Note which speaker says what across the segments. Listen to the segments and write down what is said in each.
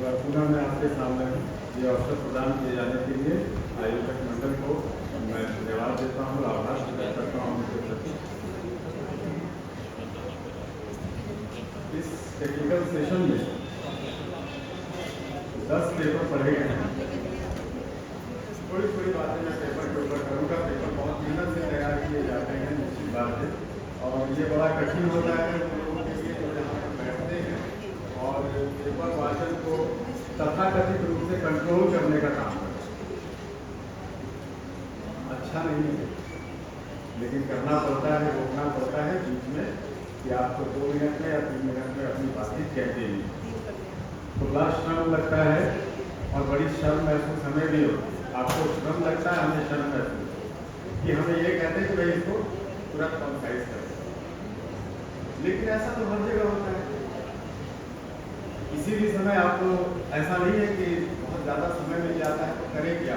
Speaker 1: एक बार पुनः मैं आपके सामने ये अवसर प्रदान किए जाने के लिए आयोजक मंडल को मैं धन्यवाद देता हूँ, आभार व्यक्त करता हूँ उनके प्रति। इस टेक्निकल सेशन में 10 पेपर पढ़े गए हैं। थोड़ी थोड़ी बातें मैं पेपर के ऊपर करूँगा। पेपर बहुत मेहनत से तैयार किए जाते हैं, निश्चित बात है, और ये बड़ा कठिन होता है लोगों के लिए जो यहाँ पर बैठते हैं और पेपर वाचन को तथाकथित रूप से कंट्रोल करने का काम करते हैं। अच्छा नहीं है, लेकिन करना पड़ता है, रोकना पड़ता है बीच में कि आपको 2 मिनट में या 3 मिनट में अपनी बातचीत कहते हैं। तो बड़ा श्रम लगता है और बड़ी शर्म महसूस हमें भी होती है। आपको श्रम लगता है, हमें शर्म महसूस कि हमें ये कहते हैं कि भाई इसको तुरंत कंसाइज करें, लेकिन ऐसा तो हर जगह होता है। किसी भी समय आपको ऐसा नहीं है कि बहुत ज़्यादा समय मिल जाता है तो करें क्या।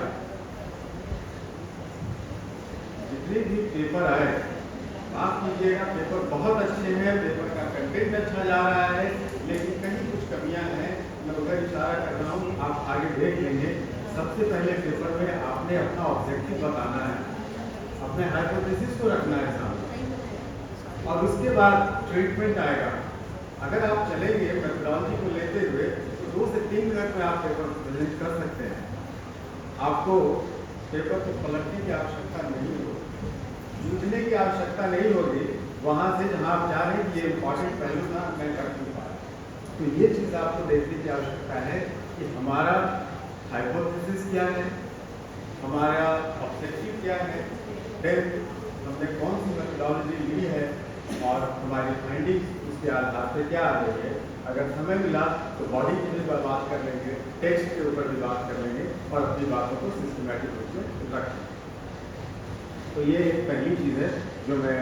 Speaker 1: जितने भी पेपर आए, माफ कीजिएगा, पेपर बहुत अच्छे हैं, पेपर का कंटेंट अच्छा जा रहा है, लेकिन कहीं कुछ कमियां हैं। मैं उधर इशारा कर रहा हूँ, आप आगे देख लेंगे। सबसे पहले पेपर में आपने अपना ऑब्जेक्टिव बताना है, अपने हाइपोथेसिस को रखना है सामने, और उसके बाद ट्रीटमेंट आएगा। अगर आप चलेंगे मेथोडोलॉजी को लेते हुए तो 2 से 3 मिनट में आप पेपर प्रेजेंट कर सकते हैं। आपको पेपर को पलटने की आवश्यकता नहीं होगी, जूझने की आवश्यकता नहीं होगी। वहाँ से जहाँ आप जा रहे हैं, ये इम्पॉर्टेंट पहलू था, मैं कर नहीं पाया, तो ये चीज़ आपको देखने की आवश्यकता है कि हमारा हाइपोथेसिस क्या है, हमारा ऑब्जेक्टिव क्या है, फिर हमने कौन सी मेथोडोलॉजी ली है और हमारी फाइंडिंग्स उसके आधार पर क्या आ रही है। अगर समय मिला तो बॉडी की भी बात कर लेंगे, टेक्स्ट के ऊपर भी बात कर लेंगे और अपनी बातों को सिस्टमैटिक रूप में रखेंगे। तो ये एक पहली चीज़ है जो मैं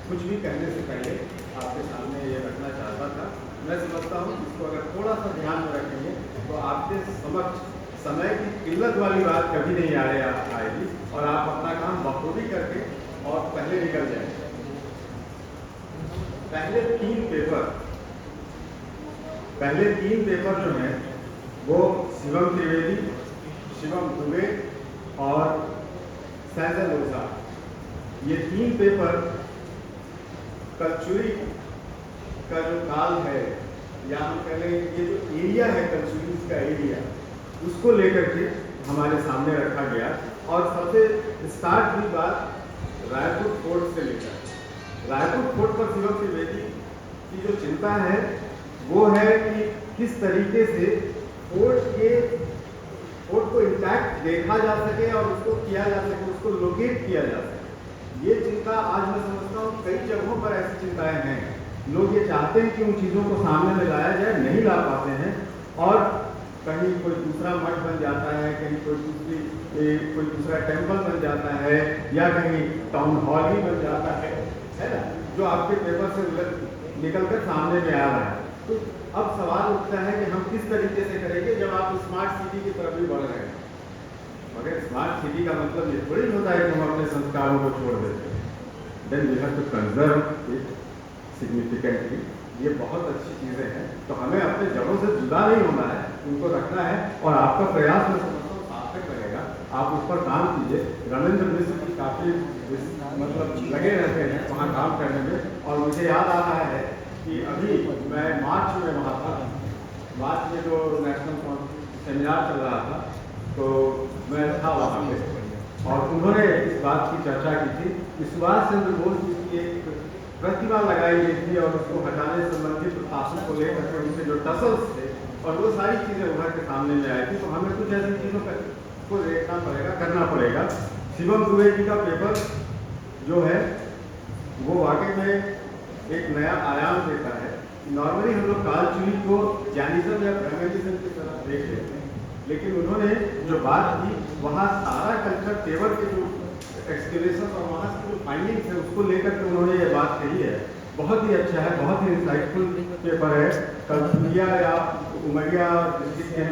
Speaker 1: कुछ भी कहने से पहले आपके सामने ये रखना चाहता था। मैं समझता हूँ इसको अगर थोड़ा सा ध्यान में रखेंगे तो आपके समक्ष समय की किल्लत वाली बात कभी नहीं आएगी और आप अपना काम बखूबी करके और पहले निकल जाएंगे। पहले 3 पेपर जो हैं वो शिवम त्रिवेदी, शिवम दुबे और सैजल ओझा, ये 3 पेपर कल्चुरी का जो काल है, या हम कह लें ये जो एरिया है कल्चुरीज का एरिया, उसको लेकर के हमारे सामने रखा गया। और सबसे स्टार्ट हुई बात रायपुर फोर्ट से लेकर। रायपुर फोर्ट पर शिवम त्रिवेदी की जो चिंता है वो है कि किस तरीके से फोर्ट को इंटैक्ट देखा जा सके और उसको किया जा सके, उसको लोकेट किया जा सके। ये चिंता आज मैं समझता हूँ कई जगहों पर ऐसी चिंताएं हैं। लोग ये चाहते हैं कि उन चीज़ों को सामने में लाया जाए, नहीं ला पाते हैं, और कहीं कोई दूसरा मठ बन जाता है, कहीं कोई दूसरा टेम्पल बन जाता है, या कहीं टाउन हॉल ही बन जाता है ना, जो आपके पेपर से निकलकर सामने में आ रहा है। तो अब सवाल उठता है कि हम किस तरीके से करेंगे जब आप स्मार्ट सिटी की तरफ भी बढ़ रहे हैं। मगर स्मार्ट सिटी का मतलब ये थोड़ी होता है कि हम अपने संस्कारों को छोड़ देते हैं। Then we have to conserve it significantly. ये बहुत अच्छी चीज़ें हैं, तो हमें अपने जड़ों से जुदा नहीं होना है, उनको रखना है, और आपका प्रयास में सार्थक रहेगा। आप उस पर काम कीजिए। रविंद्र मिश्र की काफ़ी मतलब लगे रहते हैं वहाँ काम करने में, और मुझे याद आ रहा है कि अभी मैं मार्च में वहाँ था। मार्च में जो नेशनल सेमिनार चल रहा था तो मैं था वहाँ पे, और उन्होंने इस बात की चर्चा की थी कि सुभाष चंद्र बोस जी की एक प्रतिमा लगाई गई थी और उसको हटाने संबंधी प्रशासन को लेकर के उनसे जो टसल्स थे और वो सारी चीज़ें उभर के सामने में आई थी। तो हमें कुछ ऐसी चीज़ों को देखना पड़ेगा, करना पड़ेगा। शिवम दुबे जी का पेपर जो है वो वाकई में एक नया आयाम देता है। नॉर्मली हम लोग कालचुरी को जैनिज्म या ब्रह्मनिज्म की तरफ देख लेते हैं, लेकिन उन्होंने जो बात की वहाँ सारा कल्चर तेवर के जो एक्सक्लेशन और वहाँ की जो फाइंडिंग्स है उसको लेकर के उन्होंने ये बात कही है। बहुत ही अच्छा है, बहुत ही इंसाइटफुल पेपर है। कल्चुरिया या उमरिया डिस्ट्रिक्ट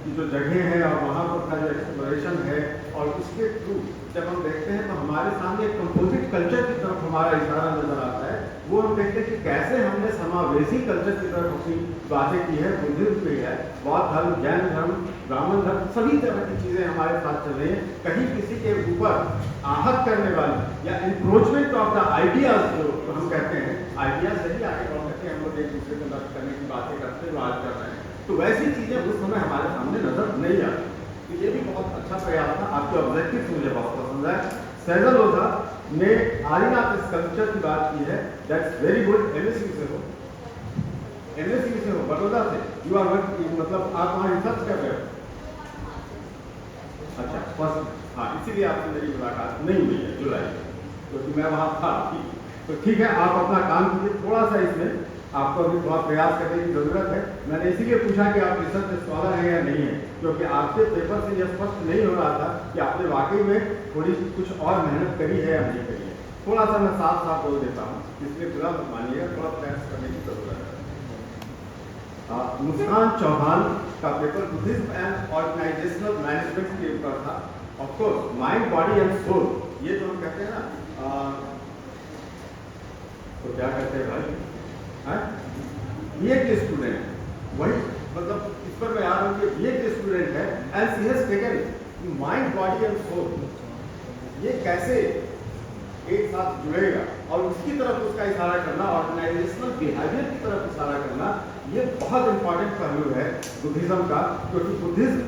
Speaker 1: की जो जगह है और वहाँ पर का जो एक्सप्लोरेशन है, और उसके थ्रू जब हम देखते हैं तो हमारे सामने एक कंपोजिट कल्चर की तरफ हमारा इशारा नजर आता है। वो हम देखते हैं कि कैसे हमने समावेशी कल्चर की तरफ अपनी बातें की है। बुद्धिज्म भी है, बौद्ध धर्म, जैन धर्म, ब्राह्मण धर्म, सभी तरह की चीज़ें हमारे साथ चल रही हैं। कहीं किसी के ऊपर आहत करने वाली या इंक्रोचमेंट ऑफ द आइडियाज जो हम कहते हैं, आइडियाज यही आगे बढ़ सकते हैं, हम लोग एक दूसरे को नष्ट करने की बातें करते हैं, आज कर रहे हैं, तो वैसी चीज़ें उस समय हमारे सामने नजर नहीं आती। तो ये भी बहुत अच्छा प्रयास था। आपके ऑब्जेक्टिव मुझे बहुत पसंद है। सैजल ओझा ने आर्यनाथ स्कल्पचर की बात की है, दैट्स वेरी गुड। एमएसयू से हो, एमएसयू से हो, बड़ौदा से, यू आर मतलब आप वहाँ रिसर्च कर रहे हो? अच्छा, फर्स्ट, हाँ, इसीलिए आपसे मेरी मुलाकात नहीं हुई है जुलाई में, क्योंकि मैं वहाँ था। तो ठीक है, आप अपना काम कीजिए। थोड़ा सा इसमें आपको अभी थोड़ा प्रयास करने की ज़रूरत है। मैंने इसीलिए पूछा कि आप रिसर्च स्कॉलर हैं या नहीं है, क्योंकि आपके पेपर से यह स्पष्ट नहीं हो रहा था कि आपने वाकई में थोड़ी कुछ और मेहनत करी है या नहीं करी है। थोड़ा सा मैं साफ साफ बोल देता हूँ, इसलिए बुरा मत मानिएगा, थोड़ा प्रयास करने की ज़रूरत है। मुस्कान चौहान का paper Buddhism and organizational management के ऊपर था। Of course mind, body and soul, ये जो हम कहते हैं ना, तो क्या कहते हैं भाई, बीए के स्टूडेंट, वही मतलब इस पर मैं याद हूँ कि बीए के स्टूडेंट है, and she has taken mind, body and soul, ये कैसे एक साथ जुड़ेगा और उसकी तरफ उसका इशारा करना, ऑर्गेनाइजेशनल बिहेवियर की तरफ इशारा करना, ये बहुत इंपॉर्टेंट पहलू है बुद्धिज्म का। क्योंकि बुद्धिज्म,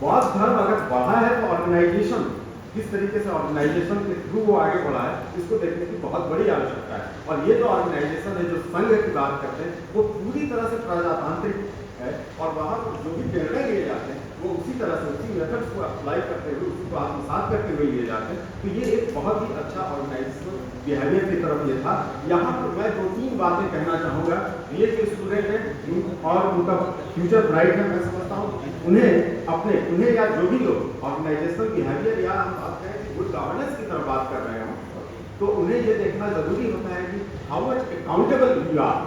Speaker 1: बौद्ध धर्म अगर बढ़ा है तो ऑर्गेनाइजेशन, किस तरीके से ऑर्गेनाइजेशन के थ्रू वो आगे बढ़ा है, इसको देखने की बहुत बड़ी आवश्यकता है। और ये जो ऑर्गेनाइजेशन है, जो संघ की बात करते हैं, वो पूरी तरह से प्रजातांत्रिक है और वहाँ पर जो भी निर्णय लिए जाते हैं वो उसी तरह से, उसी मेथड्स को अप्लाई करते हुए, उसी को आत्मसात करते हुए लिए जाते हैं। तो ये एक बहुत ही अच्छा ऑर्गेनाइजेशनल बिहेवियर की तरफ ये था। यहाँ पर मैं 2-3 बातें कहना चाहूँगा। बीए के स्टूडेंट हैं और उनका फ्यूचर ब्राइट है, मैं समझता हूँ। उन्हें या जो भी लोग ऑर्गेनाइजेशनल बिहेवियर या हम बात करें कि गुड गवर्नेंस की तरफ बात कर रहे हैं, तो उन्हें ये देखना जरूरी होता है कि how much accountable you are.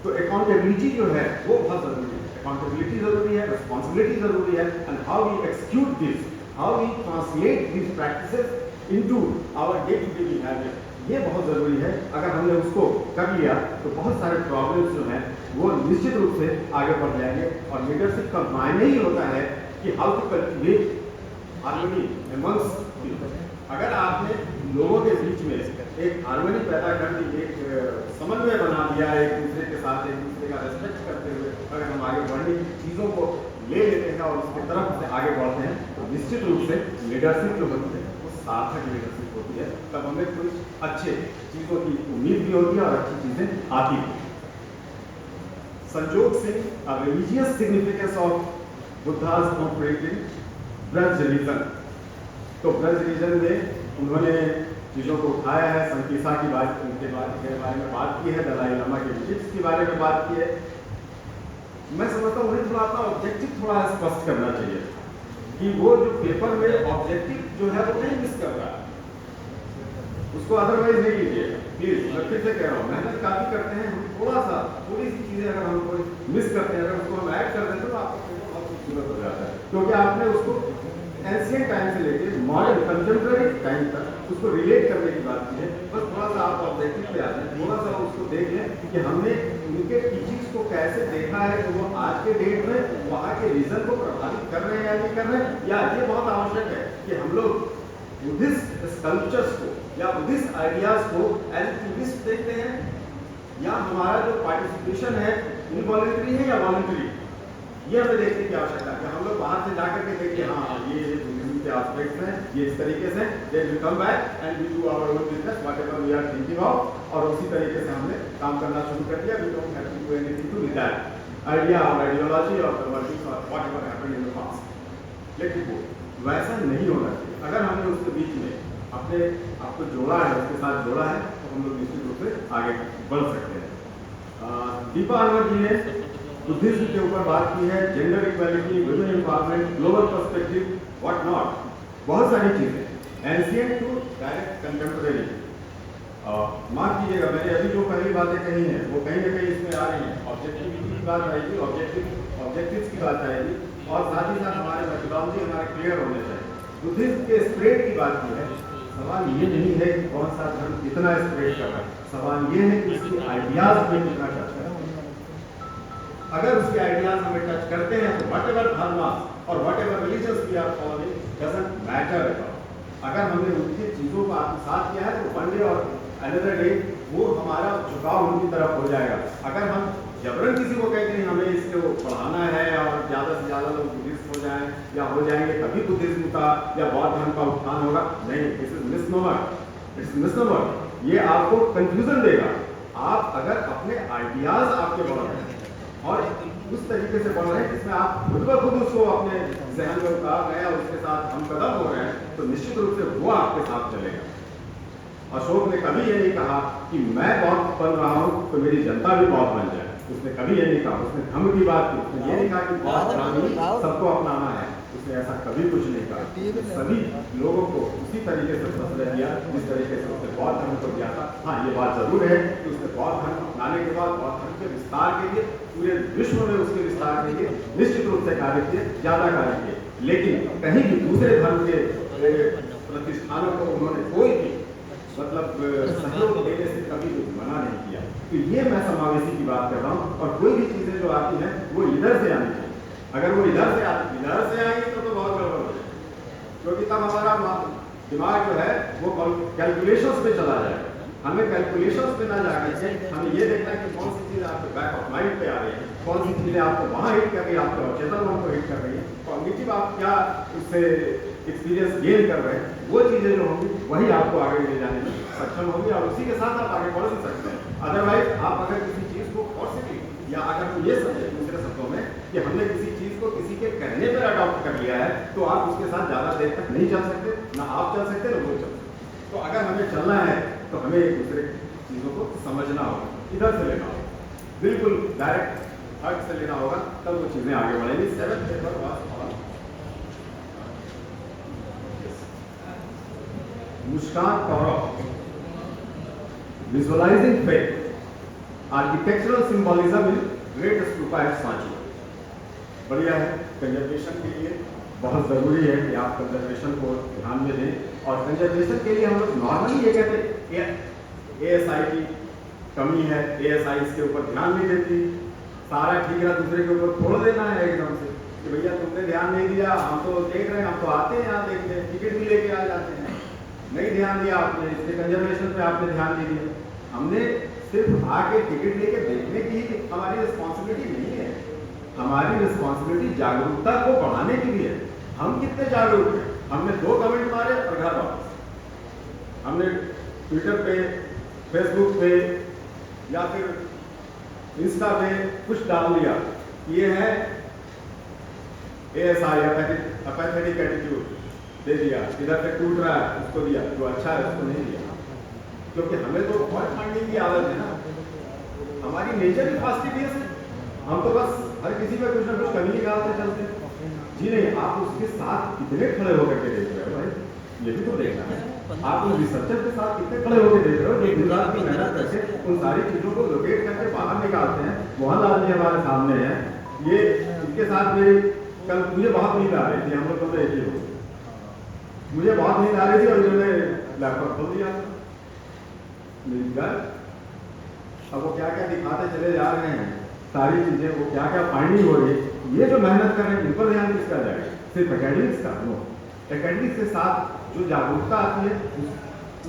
Speaker 1: तो अकाउंटेबिलिटी जो है वो बहुत जरूरी है। अकाउंटेबिलिटी जरूरी है, रिस्पॉन्सिबिलिटी जरूरी है, and how we execute this, how we translate this practices into our day to day behaviour, ये बहुत जरूरी है। अगर हमने उसको कर लिया तो बहुत सारे प्रॉब्लम्स जो हैं वो निश्चित रूप से आगे बढ़ जाएंगे। और लीडरशिप का मायने ही होता है कि how to cultivate harmony amongst people. अगर आपने लोगों के बीच में एक हार्मनी पैदा कर दी, एक समन्वय बना दिया, एक दूसरे के साथ एक दूसरे का रेस्पेक्ट करते हुए अगर हम आगे बढ़ने की चीज़ों को ले लेते हैं और उसकी तरफ से आगे बढ़ते हैं, तो निश्चित रूप से लीडरशिप जो होती है वो सार्थक लीडरशिप होती है। तब हमें कुछ अच्छे चीज़ों की उम्मीद भी होती है और अच्छी चीज़ें आती हैं। Sanjog Singh, religious significance of Buddha's cooperating Braj region. तो ब्रज रीजन में उन्होंने चीज़ों को उठाया है, संकीसा की बात, उनके बारे में बात की है, दलाई लामा के विशिष्ट के बारे में बात की है। मैं समझता हूँ उन्हें थोड़ा अपना ऑब्जेक्टिव थोड़ा स्पष्ट करना चाहिए कि वो जो पेपर में ऑब्जेक्टिव जो है वो नहीं मिस कर रहा है, उसको अदरवाइज नहीं लीजिएगा प्लीज। मैं फिर से कह रहा हूँ, मेहनत काफ़ी करते हैं हम, थोड़ी सी चीज़ें अगर हम कोई मिस करते हैं, अगर उसको हम ऐड कर देते हैं तो आपका पेपर बहुत खूबसूरत हो जाता है। क्योंकि आपने उसको एंशिएंट टाइम से लेके मॉडर्न कंटेम्प्रेरी टाइम तक उसको रिलेट करने की बात की है। बस थोड़ा सा आप ऑब्जेक्टिव पे आ जाए, थोड़ा सा उसको देख लें कि हमने उनके टीचिंग्स को कैसे देखा है कि वो आज के डेट में वहाँ के रीजन को प्रभावित कर रहे हैं या नहीं कर रहे हैं। या ये बहुत आवश्यक है कि हम लोग बुद्धिस्ट स्कल्पचर्स को या बुद्धिस्ट आइडियाज को एज टूरिस्ट देखते हैं, या हमारा जो पार्टिसिपेशन है इनवॉलंटरी है या वॉलंटरी, ये हमें देखने की आवश्यकता है। हम लोग बाहर से जाकर के देखिए, हाँ ये बुद्धिज्म के एस्पेक्ट्स हैं, ये इस तरीके से, then we come back and we do our own business whatever we are thinking of, और उसी तरीके से हमने काम करना शुरू कर दिया। We don't have to do anything to with that idea और आइडियोलॉजी और कन्वर्टिंग और whatever happened in the past. लेकिन वो वैसा नहीं होना चाहिए। अगर हमने उसके बीच में अपने आपको जोड़ा है, उसके साथ जोड़ा है, तो हम लोग निश्चित रूप से आगे बढ़ सकते हैं। दीपा अनवर जी ने बुद्धिज्म के ऊपर बात की है, gender equality, women empowerment, global perspective, what not, बहुत सारी चीजें, एंशिएंट टू डायरेक्ट कंटेम्परेरी। माफ कीजिएगा, मैंने अभी जो पहली बातें कही हैं वो कहीं ना कहीं इसमें आ रही हैं। ऑब्जेक्टिविटी की बात आएगी, ऑब्जेक्टिव्स की बात आएगी, और साथ ही साथ हमारे मेथोडोलॉजी हमारे क्लियर होने चाहिए। बुद्धिज्म के स्प्रेड की बात की है, सवाल ये नहीं है कि कौन सा धर्म कितना स्प्रेड कर रहा है, सवाल ये है कि उसके आइडियाज में कितना टच कर रहा है। अगर उसके आइडियाज हमें टच करते हैं तो वट एवर धर्म और whatever religion we are following doesn't matter. अगर हमने उनकी चीजों को आत्मसात किया है तो वन डे और अनदर डे वो हमारा झुकाव उनकी तरफ हो जाएगा। अगर हम जबरन किसी को कहते हैं हमें इसको पढ़ाना है और ज़्यादा से ज़्यादा लोग बुद्धिस्ट हो जाएं या हो जाएंगे तभी बुद्धिज्म का या बौद्ध धर्म का उत्थान होगा, नहीं, this is misnomer, it's misnomer. ये आपको कंफ्यूजन देगा। आप अगर अपने आइडियाज आपके बढ़ रहे हैं और उस तरीके से बढ़ रहे हैं जिसमें आप खुद ब खुद उसको अपने जहन में उतार रहे हैं और उसके साथ हम कदम हो रहे हैं, तो निश्चित रूप से वो आपके साथ चलेगा। अशोक ने कभी ये नहीं कहा कि मैं बौद्ध बन रहा हूँ तो मेरी जनता भी बौद्ध बन जाए, उसने कभी ये नहीं कहा। उसने धर्म की बात की, उसने ये नहीं कहा कि बौद्ध धर्म सबको अपनाना है, उसने ऐसा कभी कुछ नहीं कहा। सभी लोगों को उसी तरीके से फैसला किया जिस तरीके से उसने बौद्ध धर्म को दिया था। हाँ, ये बात जरूर है कि उसने बौद्ध धर्म अपनाने के बाद बौद्ध धर्म के विस्तार के लिए पूरे विश्व में उसके विस्तार के लिए निश्चित रूप से कार्य किए, ज्यादा कार्य किए, लेकिन कहीं भी दूसरे धर्म के प्रतिष्ठानों को उन्होंने कोई भी मतलब सहयोग देने से कभी कुछ मना नहीं किया। तो ये मैं समावेशी की बात कर रहा हूँ, और कोई भी चीजें जो आती हैं वो इधर से आनी चाहिए। अगर वो इधर से आएंगी तो बहुत गड़बड़ हो जाएगी, क्योंकि तब हमारा दिमाग जो है वो कैलकुलेशंस पे चला जाएगा। हमें कैलकुलेशंस पे ना जाके हमें ये देखना है कि कौन सी चीज़ आपके बैक ऑफ माइंड पे आ रही है, कौन सी चीज़ें आपको वहाँ हिट कर रही है, आपके अवचेतन मन को हिट कर रही है, कॉग्निटिव आप क्या उससे एक्सपीरियंस गेन कर रहे हैं, वो चीज़ें जो होंगी वही आपको आगे ले जाने में सक्षम होगी और उसी के साथ आप आगे बढ़ भी सकते हैं। अदरवाइज आप अगर किसी चीज़ को फॉर्सिबली या अगर हम ये समझें दूसरे शब्दों में कि हमने किसी चीज़ को किसी के कहने पर अडॉप्ट कर लिया है, तो आप उसके साथ ज़्यादा देर तक नहीं चल सकते, ना आप चल सकते ना वो चल सकते। तो अगर हमें चलना है तो हमें एक दूसरे चीज़ों को समझना होगा, इधर से लेना होगा, बिल्कुल डायरेक्ट हर्ट से लेना होगा, तब वो चीज़ें आगे बढ़ेंगी। 7th paper was Muskan Kaurav, visualizing faith architectural symbolism in great stupa at Sanchi. बढ़िया है, कंजर्वेशन के लिए बहुत ज़रूरी है कि आप कंजर्वेशन को ध्यान में दें, और कंजर्वेशन के लिए हम लोग नॉर्मली ये कहते हैं ASI की कमी है, ASI इसके ऊपर ध्यान नहीं देती, सारा ठीक है दूसरे के ऊपर छोड़ देना है एकदम से कि भैया तुमने ध्यान नहीं दिया, हम तो देख रहे हैं, हम तो आते हैं यहाँ देखते हैं, टिकट भी लेके आ जाते हैं, नहीं ध्यान दिया आपने, इसके कंजर्वेशन पे आपने ध्यान नहीं दिया। हमने सिर्फ आके टिकट लेके देखने की हमारी रिस्पॉन्सिबिलिटी नहीं है, हमारी रिस्पॉन्सिबिलिटी जागरूकता को बढ़ाने की भी है। हम कितने जागरूक हैं, हमने 2 कमेंट मारे और घर वापस, हमने ट्विटर पे, फेसबुक पे या फिर इंस्टा पे कुछ डाल दिया, ये है ASI अपैथेटिक एटीट्यूड दे दिया, इधर से टूट रहा है उसको दिया, जो अच्छा है उसको नहीं दिया, क्योंकि हमें तो फॉल्ट फाइंडिंग की आदत है ना, हमारी नेचर ही फास्टिडियस है, हम तो बस हर किसी पे कुछ ना कुछ कमी निकालते चलते हैं। जी नहीं, आप उसके साथ कितने खड़े होकर के देख रहे हो भाई, ये भी तो देखना है। आप उस रिसर्चर के साथ कितने खड़े होकर देख रहे हो जो गुजरात की मेहनत करके उन सारी चीज़ों को लोकेट करके बाहर निकालते हैं। मोहनलाल जी हमारे सामने हैं, ये इनके साथ मेरी कल मुझे बहुत नींद आ रही थी, हम लोग दोनों एक ही हो, मुझे बहुत नींद आ रही थी और इन्होंने लैपटॉप खोल दिया मेरी घर। अब वो क्या क्या दिखाते चले जा रहे हैं, सारी चीज़ें वो क्या क्या फाइंडिंग हो रही है, ये जो मेहनत कर रहे हैं इन पर ध्यान किसका जाएगा, सिर्फ एकेडमिक्स का? नो, एकेडमिक्स के साथ जो जागरूकता आती है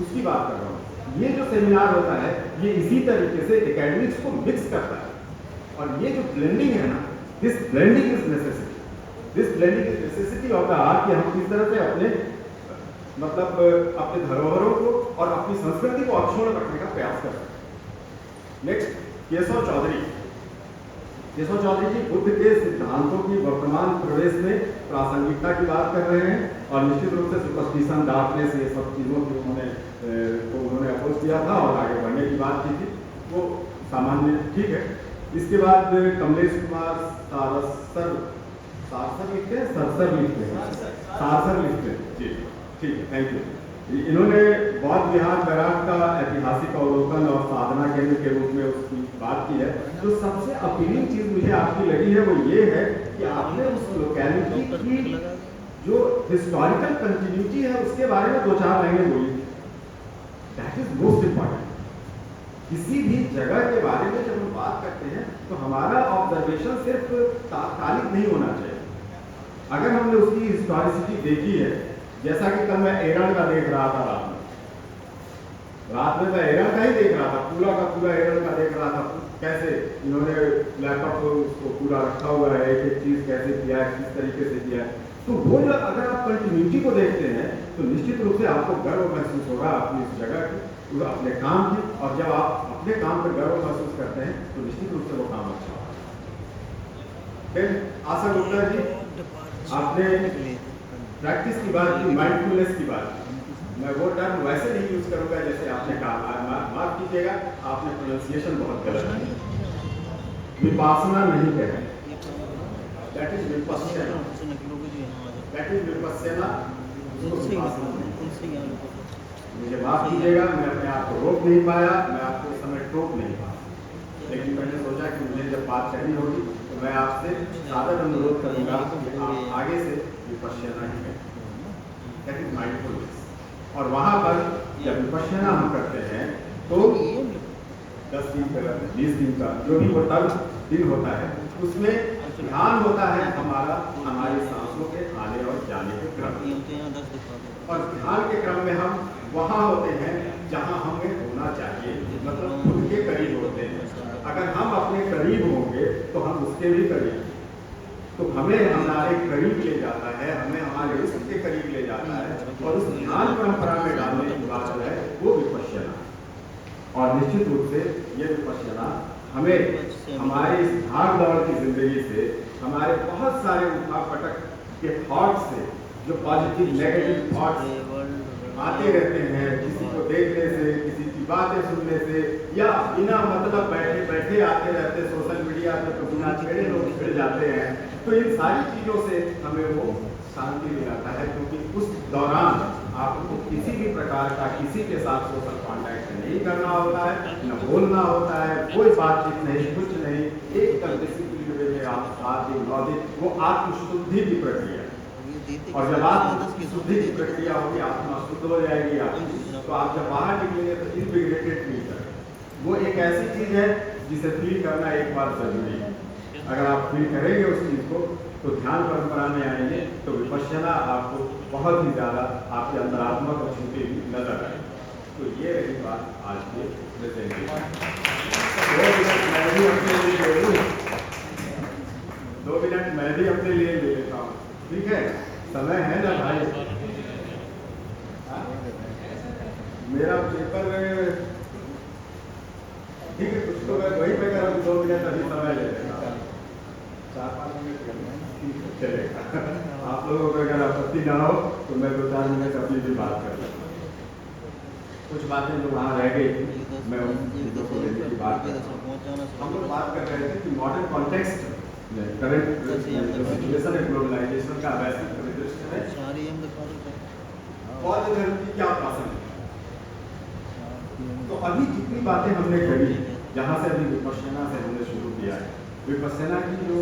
Speaker 1: उसकी बात कर रहा हूँ। ये जो सेमिनार होता है ये इसी तरीके से एकेडमिक्स को मिक्स करता है, और ये जो ब्लेंडिंग है ना, this blending is necessity, this blending is necessity of the art, कि हम किस तरह से अपने मतलब अपने धरोहरों को और अपनी संस्कृति को अक्षुण्ण रखने का प्रयास कर सकते हैं। नेक्स्ट, केशव चौधरी। केशव चौधरी जी बुद्ध के सिद्धांतों की वर्तमान प्रवेश में प्रासंगिकता की बात कर रहे हैं, और निश्चित रूप से सुपरस्टिशन, डार्कनेस, ये सब चीज़ों की उन्होंने अपोज किया था और आगे बढ़ने की बात की थी, वो सामान्य ठीक है। इसके बाद कमलेश कुमार सारसर लिखते हैं, सरसर लिखते हैं, सारसर लिखते हैं जी, ठीक है, थैंक यू। इन्होंने बौद्ध विहार बैराग का ऐतिहासिक अवलोकन और साधना केंद्र के रूप में उसकी बात की है। जो सबसे अपीलिंग चीज़ मुझे आपकी लगी है वो ये है कि आपने उस लोकेलिटी की जो हिस्टोरिकल कंटिन्यूटी है उसके बारे में 2-4 लाइनें बोली थी। That is most important. किसी भी जगह के बारे में जब हम बात करते हैं तो हमारा ऑब्जर्वेशन सिर्फ तात्कालिक नहीं होना चाहिए। अगर हमने उसकी हिस्टोरिसिटी देखी है, जैसा कि कल मैं एरन का देख रहा था रात में मैं एरन का ही देख रहा था, पूरा का पूरा एरन का देख रहा था, कैसे इन्होंने लैपटॉप को उसको पूरा रखा हुआ है, एक एक चीज कैसे किया है, किस तरीके से किया है। तो वो जो अगर आप कंटिन्यूटी को देखते हैं तो निश्चित रूप से आपको गर्व महसूस होगा अपनी इस जगह की, अपने काम की, और जब आप अपने काम पर गर्व महसूस करते हैं तो निश्चित रूप से वो काम अच्छा होगा। फिर आशा गुप्ता जी, आपने प्रैक्टिस की बात की, माइंडफुलनेस की बात की। मैं वो टर्म वैसे नहीं यूज करूंगा जैसे आपने कहा, माफ कीजिएगा, आपने प्रोनाउंसिएशन बहुत गलत की। विपासना नहीं कह रहे, दैट इज विपस्यना, दैट इज विपस्यना। मुझे माफ कीजिएगा, मैं अपने आप को रोक नहीं पाया, मैं आपको इस समय टोक नहीं पाया, लेकिन मैंने सोचा कि मुझे जब बात करनी होगी तो मैं आपसे सादर अनुरोध करूंगा कि आप आगे से विपश्यना ही करें, दैट इज माइंडफुलनेस। और वहां पर जब विपश्यना हम करते हैं तो 10 दिन का 20 दिन का जो भी वो दिन होता है उसमें ध्यान होता है हमारा हमारी सांसों के आने और जाने के क्रम, और ध्यान के क्रम में हम वहां होते हैं जहां हमें होना चाहिए, मतलब खुद के करीब होते हैं। अगर हम अपने करीब होंगे तो हम उसके भी करीब, तो हमें हमारे करीब ले जाता है, हमें हमारे रिश्ते के करीब ले जाता है, और उस ध्यान परंपरा में डालने की बात जो है वो विपश्यना। और निश्चित रूप से ये विपश्यना हमें हमारे इस भाग दौड़ की जिंदगी से, हमारे बहुत सारे उठा पटक के थॉट से, जो पॉजिटिव नेगेटिव थॉट्स आते रहते हैं, किसी को देखने से, किसी की बातें सुनने से, या बिना मतलब बैठे बैठे आते रहते सोशल मीडिया पे, तो बिना छेड़े लोग छिड़ जाते हैं। तो इन सारी चीजों से हमें वो शांति मिलाता है, क्योंकि उस दौरान आपको किसी भी प्रकार का किसी के साथ सोशल कॉन्टैक्ट नहीं करना होता है, न बोलना होता है, कोई बातचीत नहीं, कुछ नहीं, एकदम डिसिप्लिन वे में आप 7 दिन 9 दिन, वो आत्मशुद्धि की प्रक्रिया। और जब आत्म शुद्धि की प्रक्रिया होगी, आत्मा शुद्ध हो जाएगी आपकी, तो आप जब बाहर निकलेंगे तो इनविग्रेटेड फील करेंगे। वो एक ऐसी चीज है जिसे फील करना एक बार जरूरी है। अगर आप फील करेंगे उस चीज को तो ध्यान परंपरा में आएंगे तो विपश्यना आपको बहुत ही ज्यादा आपके अंतरात्मक और छूटी हुई नजर आएगी। तो ये रही बात आज के प्रेजेंटेशन। 2 मिनट मैं भी अपने लिए ले लेता हूँ, ठीक है? समय है ना भाई? मेरा पेपर ठीक है, कुछ तो मैं वही पे कर 2 मिनट अभी समय ले लेता हूँ, 4-5 मिनट चलेगा। आप लोगों को अगर आपत्ति ना हो तो मैं 2-4 मिनट अपनी भी बात कर सकता हूँ। कुछ बातें जो वहाँ रह गई थी, मैं उन चीज़ों को लेने की बात कर रहा हूँ। हम लोग बात कर रहे थे कि मॉडर्न कॉन्टेक्स्ट में करंट सिचुएशन है, ग्लोबलाइजेशन का वैश्विक परिदृश्य है, बौद्ध धर्म की क्या प्रासंगिकता। तो अभी जितनी बातें हमने करी, जहाँ से अभी विपश्यना से हमने शुरू किया है, विपश्यना की जो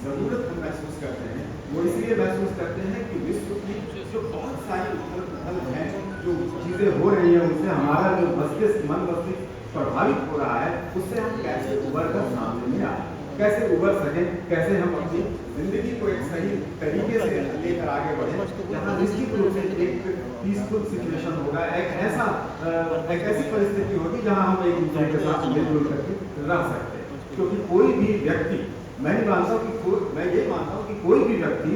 Speaker 1: जरूरत हम महसूस करते हैं वो इसलिए महसूस करते हैं कि विश्व की जो बहुत सारी उथल पुथल हैं, जो चीजें हो रही हैं, उससे हमारा जो मस्तिष्क मन मस्तिष्क प्रभावित हो रहा है, उससे हम कैसे उबर कर सामने में आए, कैसे उबर सकें, कैसे हम अपनी जिंदगी को एक सही तरीके से लेकर आगे बढ़े, जहाँ निश्चित रूप से एक पीसफुल सिचुएशन होगा, एक ऐसी परिस्थिति होगी जहाँ हम एक दूसरे के साथ मिलजुल करके रह सकते हैं। क्योंकि कोई भी व्यक्ति, मैं ये मानता हूँ कि कोई भी व्यक्ति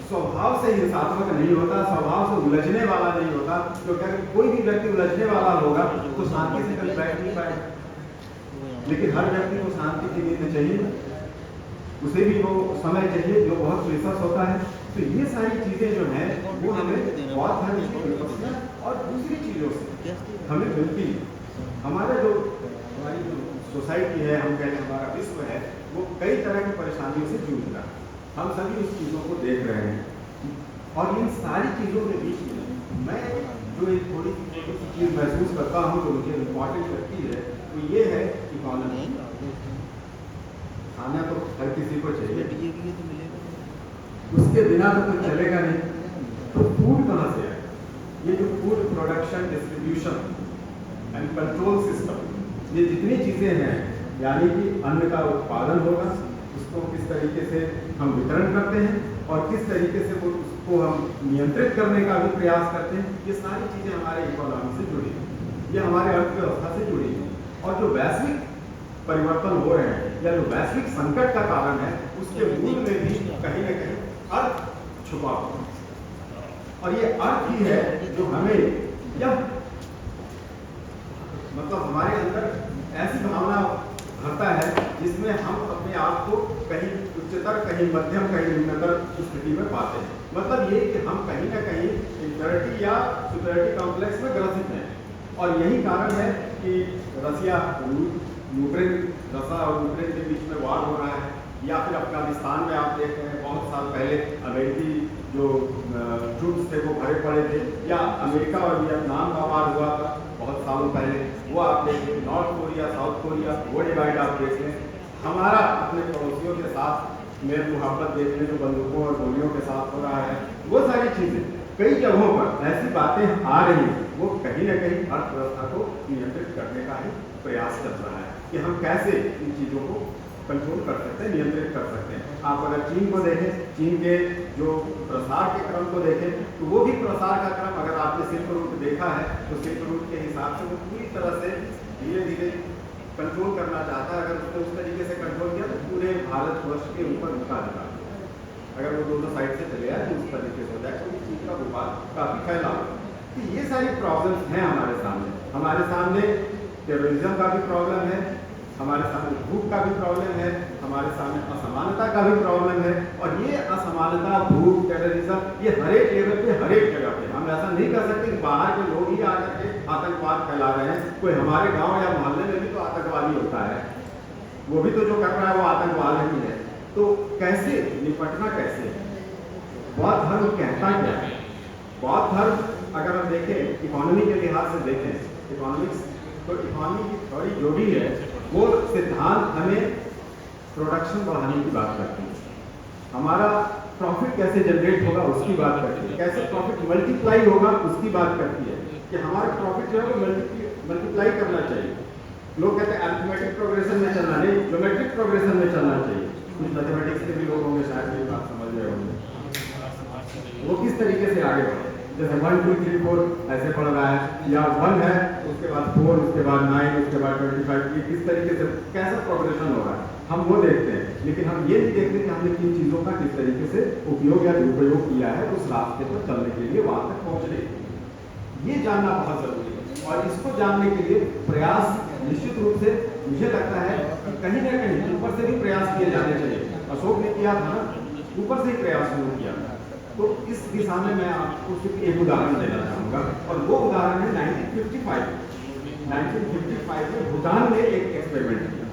Speaker 1: स्वभाव से हिंसात्मक नहीं होता, स्वभाव से उलझने वाला नहीं होता। क्योंकि अगर कोई भी व्यक्ति उलझने वाला होगा तो शांति से कभी बैठ नहीं पाएगा। लेकिन हर व्यक्ति को शांति की नींद चाहिए, उसे भी वो समय चाहिए जो बहुत प्रेशस होता है। तो ये सारी चीजें जो हैं वो हमें बहुत धर्म की विपश्यना और दूसरी चीजों से हमें मिलती है। हमारा जो हमारी जो सोसाइटी है, हम कहें हमारा विश्व है, वो कई तरह की परेशानियों से जूझ रहा है। हम सभी इस चीज़ों को देख रहे हैं, और इन सारी चीज़ों के बीच में मैं जो एक थोड़ी सी चीज़ महसूस करता हूँ जो मुझे इम्पोर्टेंट लगती है, वो ये है कि खाना तो हर किसी को चाहिए, उसके बिना तो कुछ चलेगा नहीं। तो फूड कहाँ से है? ये जो food production, distribution and control system, ये जितनी चीज़ें हैं, यानी कि अन्न का उत्पादन होगा, उसको किस तरीके से हम वितरण करते हैं और किस तरीके से वो उसको हम नियंत्रित करने का भी प्रयास करते हैं, ये सारी चीज़ें हमारे इकोनॉमी से जुड़ी हैं, ये हमारे अर्थव्यवस्था से जुड़ी हैं। और जो वैश्विक परिवर्तन हो रहे हैं या जो वैश्विक संकट का कारण है, उसके मूल में भी कहीं न कहीं अर्थ छुपा हुआ है। और ये अर्थ ही है जो हमें जब मतलब हमारे अंदर ऐसी भावना भरता है जिसमें हम अपने आप को कहीं उच्चतर, कहीं मध्यम, कहीं निम्नतर स्थिति में पाते हैं। मतलब ये कि हम कहीं ना कहीं इंफीरियरिटी या सुपीरियरिटी कॉम्प्लेक्स में ग्रसित हैं। और यही कारण है कि रसिया यूक्रेन और यूक्रेन के बीच में वार हो रहा है, या फिर अफगानिस्तान में आप देख रहे हैं बहुत साल पहले अमेरिकी जो ट्रूप्स थे वो भरे पड़े थे, या अमेरिका और वियतनाम का वार हुआ था बहुत सालों पहले, वो आप देखें, नॉर्थ कोरिया, साउथ कोरिया, वो डिवाइड आप देख लें। हमारा अपने पड़ोसियों के साथ मेल मुहब्बत देख लें जो बंदूकों और गोलियों के साथ हो रहा है, वो सारी चीज़ें कई जगहों पर ऐसी बातें आ रही हैं, वो कहीं ना कहीं अर्थव्यवस्था को नियंत्रित करने का ही प्रयास चल रहा है कि हम कैसे इन चीज़ों को कंट्रोल कर सकते हैं, नियंत्रित कर सकते हैं। आप अगर चीन को देखें, चीन के जो प्रसार के क्रम को देखें, तो वो भी प्रसार का क्रम अगर आपने सिल्क रूट देखा है तो सिल्क रूट के हिसाब से वो पूरी तरह से धीरे धीरे कंट्रोल करना चाहता है। अगर उसने उस तरीके से कंट्रोल किया तो पूरे भारतवर्ष के ऊपर उनका अधिकार, अगर वो दोनों साइड से चले आए तो उस तरीके से हो जाए, तो चीज का व्यापार काफी फैला हुआ। तो ये सारी प्रॉब्लम्स हैं हमारे सामने टेररिज्म का भी प्रॉब्लम है, हमारे सामने भूख का भी प्रॉब्लम है, हमारे सामने असमानता का भी प्रॉब्लम है। और ये असमानता, भूख, टेररिज्म, ये हर एक लेवल पे, हर एक जगह पे, हम ऐसा नहीं कर सकते कि बाहर के लोग ही आकर के आतंकवाद फैला रहे हैं। कोई हमारे गांव या मोहल्ले में भी तो आतंकवादी होता है, वो भी तो जो कर रहा है वो आतंकवाद ही है। तो कैसे निपटना, कैसे? बौद्ध धर्म कहता क्या है? बौद्ध धर्म अगर हम देखें, इकोनॉमी के लिहाज से देखें, इकोनॉमिक्स, तो इकोनॉमी की थ्योरी जो भी है वो सिद्धांत हमें प्रोडक्शन बढ़ाने की बात करती है, हमारा प्रॉफिट कैसे जनरेट होगा उसकी बात करती है, कैसे प्रॉफिट मल्टीप्लाई होगा उसकी बात करती है, कि हमारा प्रॉफिट जो है वो मल्टीप्लाई करना चाहिए। लोग कहते हैं अरिथमेटिक प्रोग्रेशन में चलना नहीं, ज्योमेट्रिक प्रोग्रेशन में चलना चाहिए। कुछ मैथमेटिक्स के भी लोग होंगे शायद ये बात समझ रहे होंगे, वो किस तरीके से आगे बढ़े, जैसे 1 2 3 4 ऐसे पढ़ रहा है, या 1 है उसके बाद 4, उसके बाद 9, उसके बाद 25, ये किस तरीके से कैसा प्रोग्रेशन हो रहा है हम वो देखते हैं। लेकिन हम ये नहीं देखते कि हमने किन चीज़ों का किस तरीके से उपयोग या दुरुपयोग किया है उस रास्ते पर चलने के लिए, वहां तक पहुंचने के लिए। ये जानना बहुत जरूरी है और इसको जानने के लिए प्रयास निश्चित रूप से मुझे लगता है कि कहीं ना कहीं ऊपर से भी प्रयास किए जाने चाहिए। अशोक ने किया था ना, ऊपर से ही प्रयास शुरू किया। तो इस दिशा में मैं आपको सिर्फ एक उदाहरण देना चाहूँगा, और वो उदाहरण है 1955 में भूटान ने एक एक्सपेरिमेंट किया।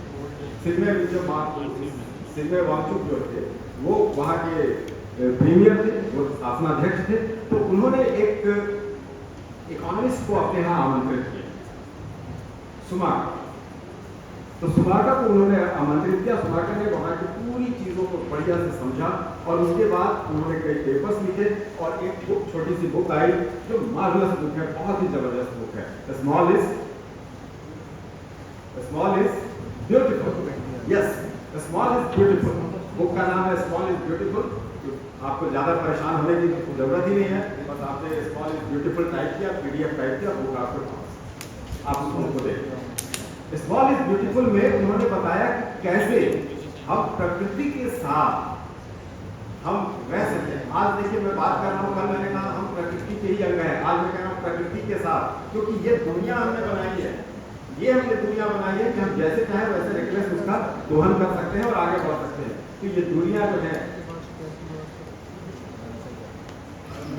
Speaker 1: सिद्मे वांगचुक जो थे वो वहाँ के प्रीमियर थे, वो शासनाध्यक्ष थे, तो उन्होंने एक इकोनॉमिस्ट को अपने यहाँ आमंत्रित किया, सुमाका। तो सुमाका को उन्होंने आमंत्रित किया। सुमाका ने वहाँ की पूरी चीज़ों को बढ़िया से समझा और उसके बाद उन्होंने कई पेपर्स लिखे और एक बुक, छोटी सी बुक आई जो मार्वलस बुक है, बहुत ही जबरदस्त बुक है, small is beautiful. Yes, small is beautiful, book का नाम है स्मॉल इज ब्यूटीफुल। आपको ज़्यादा परेशान होने की जरूरत ही नहीं है, बस आपने स्मॉल इज ब्यूटीफुल टाइप किया, PDF टाइप किया, बुक आपके पास, आप उसको देखिए। स्मॉल इज ब्यूटीफुल में उन्होंने बताया कि कैसे हम प्रकृति के साथ हम रह सकते हैं। आज देखिए मैं बात कर रहा हूँ, कल मैंने कहा हम प्रकृति के ही अंग हैं, आज मैं कह रहा हूँ प्रकृति के साथ, क्योंकि ये दुनिया हमने बनाई है, ये हमने दुनिया बनाई है कि हम जैसे चाहे वैसे रिक्वेस्ट उसका दोहन कर सकते हैं और आगे बढ़ सकते हैं। तो ये दुनिया जो है,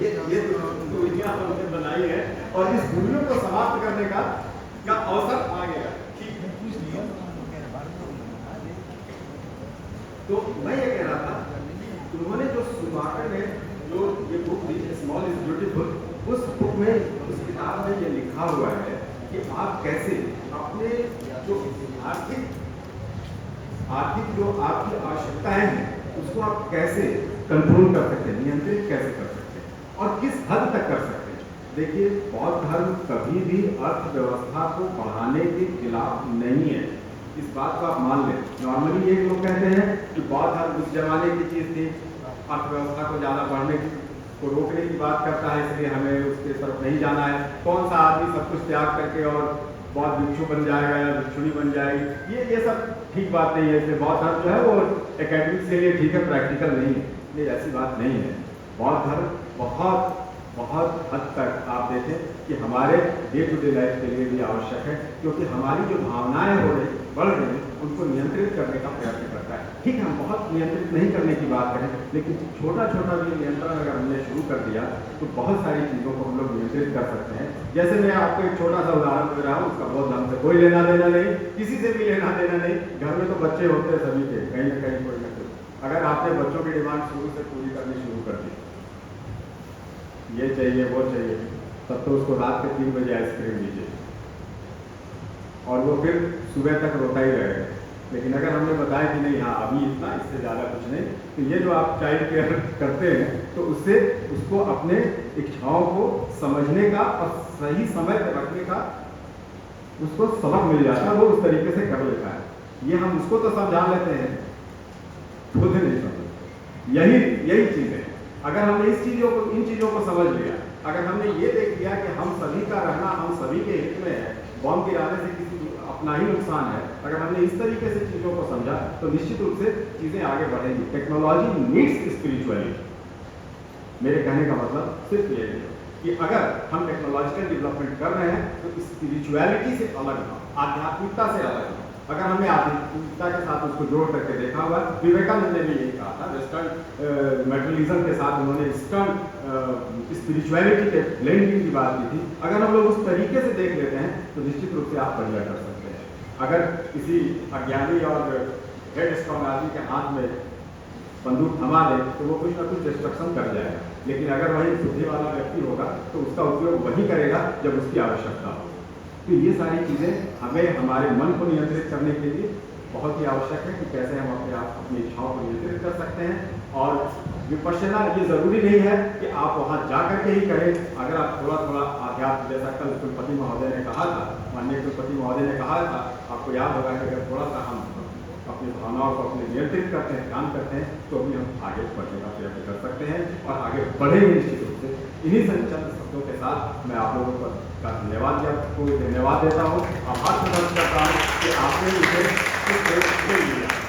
Speaker 1: ये दुनिया हमने बनाई है और इस दुनिया को समाप्त करने का अवसर आ गया। तो मैं ये कह रहा था, उन्होंने जो सुमाका ने जो ये book the small is beautiful, उस बुक में, उस किताब में ये लिखा हुआ है कि आप कैसे अपने जो आर्थिक जो आपकी आवश्यकताएं हैं उसको आप कैसे कंट्रोल कर सकते हैं, नियंत्रित कैसे कर सकते हैं और किस हद तक कर सकते हैं। देखिए, बौद्ध धर्म कभी भी अर्थव्यवस्था को बढ़ाने के खिलाफ नहीं है, इस बात को आप मान लें। नॉर्मली एक लोग कहते हैं कि बौद्ध धर्म उस जमाने की चीज़ थी, अर्थव्यवस्था को ज़्यादा बढ़ने को रोकने की बात करता है, इसलिए हमें उसके तरफ नहीं जाना है। कौन सा आदमी सब कुछ त्याग करके और बौद्ध भिक्षु बन जाएगा या भिक्षुणी बन जाएगी, ये सब ठीक बात नहीं है। इसलिए बौद्ध धर्म जो है वो एकेडमिक्स के लिए ठीक है, प्रैक्टिकल नहीं है, ये ऐसी बात नहीं है। बौद्ध धर्म बहुत बहुत हद तक आप देखें कि हमारे डे टू डे लाइफ के लिए भी आवश्यक है, क्योंकि हमारी जो भावनाएं बढ़ रही हैं उनको नियंत्रित करने का प्रयत्न करता है। ठीक है, हम बहुत नियंत्रित नहीं करने की बात करें, लेकिन छोटा छोटा भी नियंत्रण अगर हमने शुरू कर दिया तो बहुत सारी चीज़ों को हम लोग नियंत्रित कर सकते हैं। जैसे मैं आपको एक छोटा सा उदाहरण दे रहा हूँ, उसका बहुत धर्म से कोई लेना देना नहीं, किसी से भी लेना देना नहीं। घर में तो बच्चे होते हैं सभी के, कहीं ना कहीं कोई ना कोई। अगर आपने बच्चों की डिमांड शुरू से पूरी करनी शुरू कर दी, ये चाहिए वो चाहिए, तब तो उसको रात के 3 बजे आइसक्रीम दीजिए और वो फिर सुबह तक रोता ही रहेगा। लेकिन अगर हमने बताया कि नहीं, हाँ अभी इतना, इससे ज़्यादा कुछ नहीं, तो ये जो आप चाइल्ड केयर करते हैं तो उससे उसको अपने इच्छाओं को समझने का और सही समय पर रखने का उसको सबक मिल जाता है, वो उस तरीके से कर लेता है। ये हम उसको तो समझा लेते हैं, खुद नहीं समझते। यही चीज़ है। अगर हमने इन चीज़ों को समझ लिया, अगर हमने ये देख लिया कि हम सभी का रहना हम सभी के हित में है, बॉम्ब गिराने से किसी अपना ही नुकसान है, अगर हमने इस तरीके से चीज़ों को समझा तो निश्चित रूप से चीज़ें आगे बढ़ेंगी। Technology needs spirituality. मेरे कहने का मतलब सिर्फ ये है कि अगर हम टेक्नोलॉजिकल डेवलपमेंट कर रहे हैं तो स्पिरिचुअलिटी से अलग ना, आध्यात्मिकता से अलग ना। अगर हमने आध्यात्मिकता के साथ उसको जोड़ करके देखा हुआ, विवेकानंद ने भी यही कहा था, वेस्टर्न मेटेरियलिज्म के साथ उन्होंने ईस्टर्न स्पिरिचुअलिटी के ब्लेंडिंग की बात की थी। अगर हम लोग उस तरीके से देख लेते हैं तो निश्चित रूप से आप बढ़िया कर सकते हैं। अगर किसी अज्ञानी और हेड स्ट्रॉन्ग आदमी के हाथ में बंदूक थमा दे तो वो कुछ ना कुछ डिस्ट्रक्शन कर जाएगा, लेकिन अगर वही बुद्धि वाला व्यक्ति होगा तो उसका उपयोग वही करेगा जब उसकी आवश्यकता हो। तो ये सारी चीज़ें हमें हमारे मन को नियंत्रित करने के लिए बहुत ही आवश्यक है कि कैसे हम अपनी इच्छाओं को नियंत्रित कर सकते हैं। और विपश्यना ये ज़रूरी नहीं है कि आप वहाँ जा कर के ही करें। अगर आप थोड़ा थोड़ा आध्यात्म, जैसा कल कुलपति महोदय ने कहा था, माननीय कुलपति महोदय ने कहा था, आपको याद होगा कि अगर थोड़ा सा हम अपनी भावनाओं को अपने नियंत्रित करते हैं, काम करते हैं, तो भी हम आगे बढ़ने का प्रयत्न कर सकते हैं और आगे बढ़ेंगे निश्चित रूप से। इन्हीं चंद शब्दों के साथ मैं आप लोगों का धन्यवाद देता हूँ, आभार प्रकट करता हूँ कि आपने मुझे इस